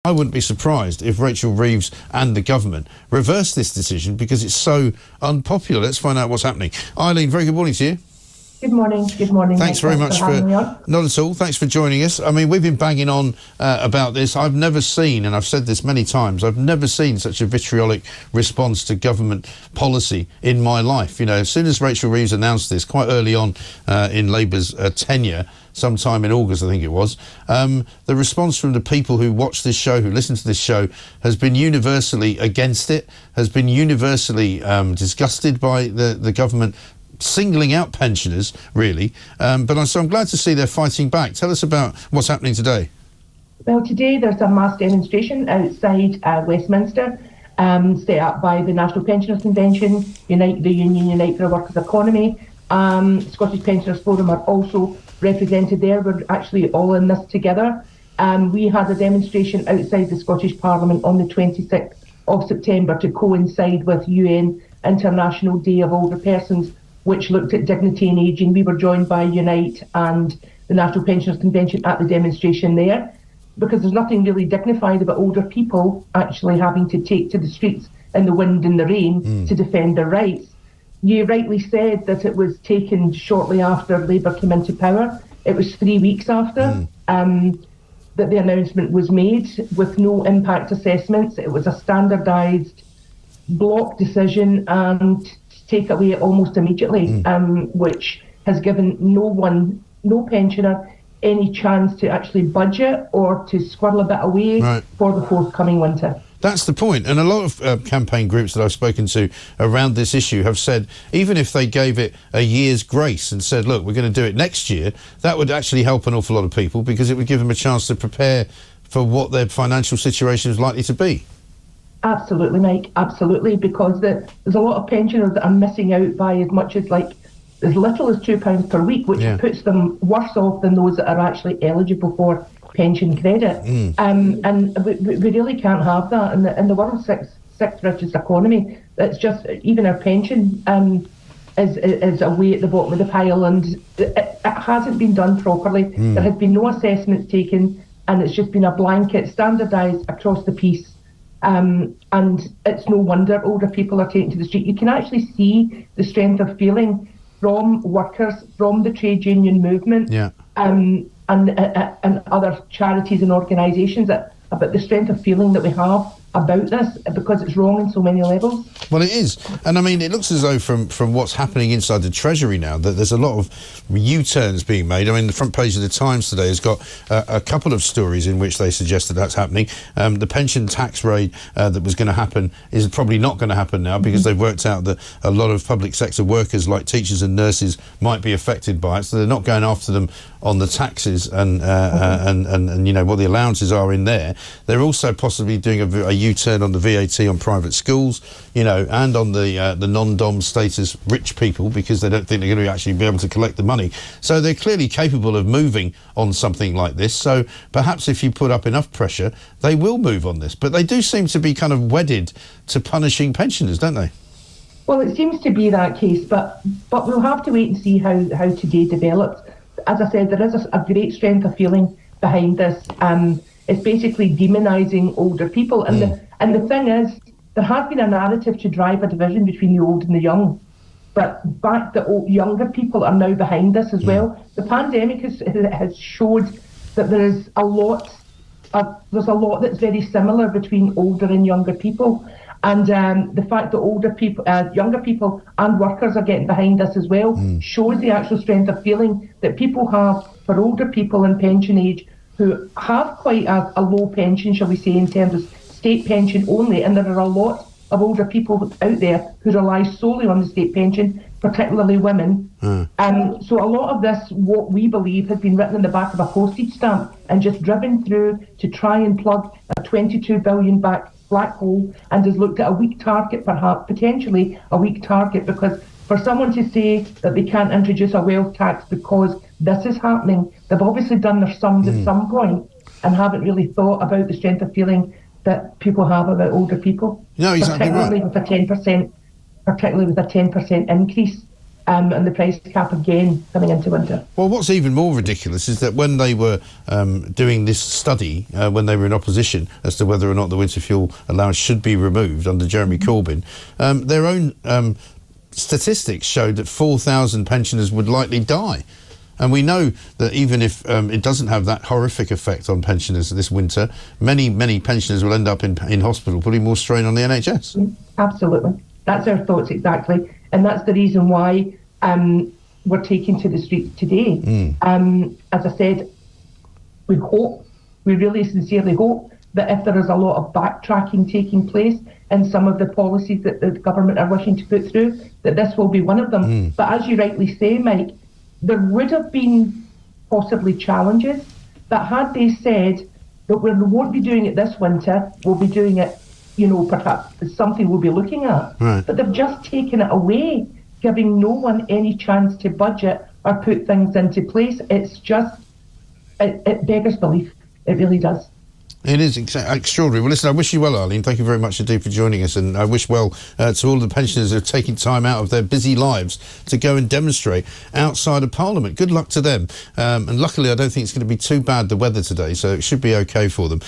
I wouldn't be surprised if Rachel Reeves and the government reverse this decision because it's so unpopular. Let's find out what's happening. Eileen, very good morning to you. Good morning. Good morning. Thanks very much for not at all. Thanks for joining us. I mean, we've been banging on about this. I've never seen, and I've said this many times, I've never seen such a vitriolic response to government policy in my life. You know, as soon as Rachel Reeves announced this, quite early on in Labour's tenure, sometime in August, I think it was, the response from the people who watch this show, who listen to this show, has been universally against it, has been universally disgusted by the government singling out pensioners, really. So I'm glad to see they're fighting back. Tell us about what's happening today. Well, today there's a mass demonstration outside Westminster, set up by the National Pensioners Convention, Unite the Union, Unite for a Workers' Economy. Scottish Pensioners Forum are also represented there. We're actually all in this together. We had a demonstration outside the Scottish Parliament on the 26th of September to coincide with UN International Day of Older Persons, which looked at dignity and ageing. We were joined by Unite and the National Pensioners Convention at the demonstration there, because there's nothing really dignified about older people actually having to take to the streets in the wind and the rain to defend their rights. You rightly said that it was taken shortly after Labour came into power. It was 3 weeks after that the announcement was made, with no impact assessments. It was a standardised block decision and take away almost immediately, which has given no pensioner, any chance to actually budget or to squirrel a bit away for the forthcoming winter. That's the point. And a lot of campaign groups that I've spoken to around this issue have said even if they gave it a year's grace and said, look, we're going to do it next year, that would actually help an awful lot of people because it would give them a chance to prepare for what their financial situation is likely to be. Absolutely, Mike, absolutely, because there's a lot of pensioners that are missing out by as much as as little as £2 per week, which puts them worse off than those that are actually eligible for pension credit. And we really can't have that in the world's sixth richest economy. It's just, even our pension is away at the bottom of the pile, and it hasn't been done properly. There has been no assessments taken, and it's just been a blanket standardised across the piece. And it's no wonder older people are taken to the street. You can actually see the strength of feeling from workers, from the trade union movement, and other charities and organisations about the strength of feeling that we have about this, because it's wrong in so many levels. Well, it is. And I mean, it looks as though from what's happening inside the Treasury now that there's a lot of U-turns being made. I mean, the front page of the Times today has got a couple of stories in which they suggest that that's happening. The pension tax raid that was going to happen is probably not going to happen now because they've worked out that a lot of public sector workers like teachers and nurses might be affected by it, so they're not going after them on the taxes and you know what the allowances are in there. They're also possibly doing a U-turn on the VAT on private schools, you know, and on the non-dom status rich people, because they don't think they're going to actually be able to collect the money. So they're clearly capable of moving on something like this. So perhaps if you put up enough pressure, they will move on this. But they do seem to be kind of wedded to punishing pensioners, don't they? Well, it seems to be that case, but we'll have to wait and see how today develops. As I said, there is a great strength of feeling behind this. It's basically demonising older people. And the thing is, there has been a narrative to drive a division between the old and the young. But the fact that younger people are now behind this as well. The pandemic has showed that there's a lot that's very similar between older and younger people. And the fact that younger people and workers are getting behind this as well shows the actual strength of feeling that people have for older people in pension age who have quite a low pension, shall we say, in terms of state pension only. And there are a lot of older people out there who rely solely on the state pension, particularly women. So a lot of this, what we believe, has been written in the back of a postage stamp and just driven through to try and plug a 22 billion black hole, and has looked at a weak target, perhaps, potentially a weak target, because for someone to say that they can't introduce a wealth tax because this is happening, they've obviously done their sums at some point and haven't really thought about the strength of feeling that people have about older people. No, exactly right. Particularly with a 10% increase. and the price cap again coming into winter. Well, what's even more ridiculous is that when they were doing this study, when they were in opposition as to whether or not the winter fuel allowance should be removed under Jeremy Corbyn, their own statistics showed that 4,000 pensioners would likely die. And we know that even if it doesn't have that horrific effect on pensioners this winter, many, many pensioners will end up in hospital, putting more strain on the NHS. Absolutely. That's our thoughts exactly. And that's the reason why we're taking to the streets today. As I said, we really sincerely hope that if there is a lot of backtracking taking place in some of the policies that the government are wishing to put through, that this will be one of them. But as you rightly say, Mike, there would have been possibly challenges, but had they said that we won't be doing it this winter, we'll be doing it, perhaps it's something we'll be looking at. Right. But they've just taken it away, giving no one any chance to budget or put things into place. It's just, it beggars belief. It really does. It is extraordinary. Well, listen, I wish you well, Arlene. Thank you very much indeed for joining us, and I wish well to all the pensioners who are taking time out of their busy lives to go and demonstrate outside of Parliament. Good luck to them. And luckily, I don't think it's going to be too bad, the weather today, so it should be okay for them.